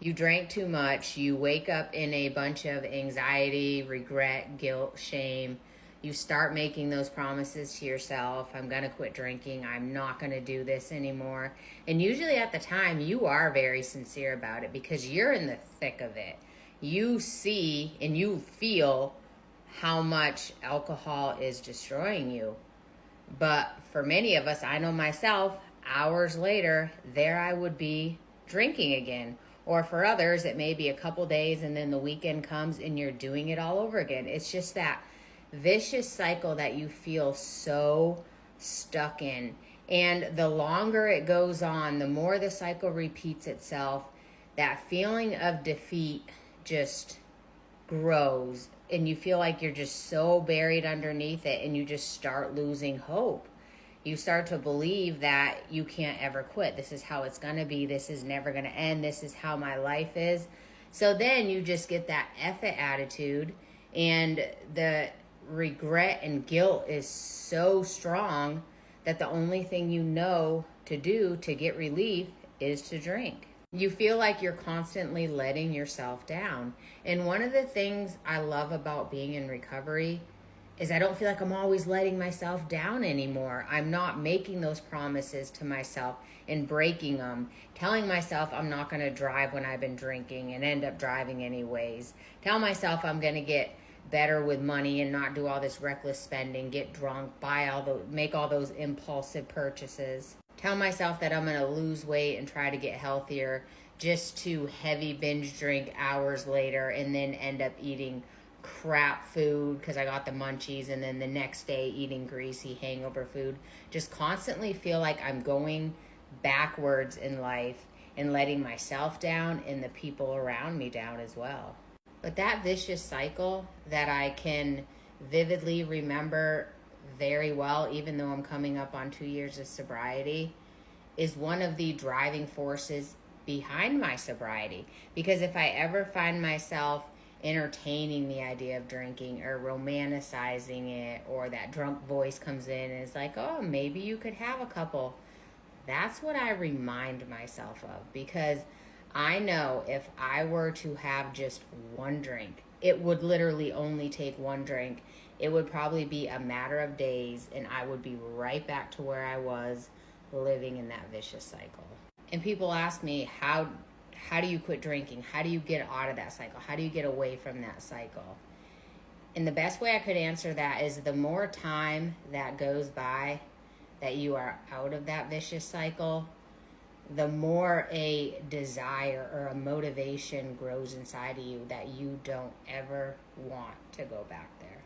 You drank too much. You wake up in a bunch of anxiety, regret, guilt, shame. You start making those promises to yourself. I'm going to quit drinking. I'm not going to do this anymore. And usually at the time, you are very sincere about it because you're in the thick of it. You see and you feel how much alcohol is destroying you. But for many of us, I know myself, hours later, there I would be drinking again. Or for others, it may be a couple days and then the weekend comes and you're doing it all over again. It's just that vicious cycle that you feel so stuck in. And the longer it goes on, the more the cycle repeats itself, that feeling of defeat just grows and you feel like you're just so buried underneath it and you just start losing hope. You start to believe that you can't ever quit. This is how it's going to be. This is never going to end. This is how my life is. So then you just get that F it attitude, and the regret and guilt is so strong that the only thing you know to do to get relief is to drink. You feel like you're constantly letting yourself down. And one of the things I love about being in recovery is I don't feel like I'm always letting myself down anymore. I'm not making those promises to myself and breaking them, telling myself I'm not going to drive when I've been drinking and end up driving anyways. Tell myself I'm going to get better with money and not do all this reckless spending, get drunk, make all those impulsive purchases. Tell myself that I'm going to lose weight and try to get healthier just to heavy binge drink hours later and then end up eating crap food because I got the munchies, and then the next day eating greasy hangover food. Just constantly feel like I'm going backwards in life and letting myself down and the people around me down as well. But that vicious cycle that I can vividly remember very well, even though I'm coming up on 2 years of sobriety, is one of the driving forces behind my sobriety. Because if I ever find myself entertaining the idea of drinking or romanticizing it, or that drunk voice comes in and is like, oh, maybe you could have a couple, that's what I remind myself of. Because I know if I were to have just one drink, it would literally only take one drink. It would probably be a matter of days and I would be right back to where I was, living in that vicious cycle. And people ask me, how do you quit drinking? How do you get out of that cycle? How do you get away from that cycle? And the best way I could answer that is the more time that goes by that you are out of that vicious cycle, the more a desire or a motivation grows inside of you that you don't ever want to go back there.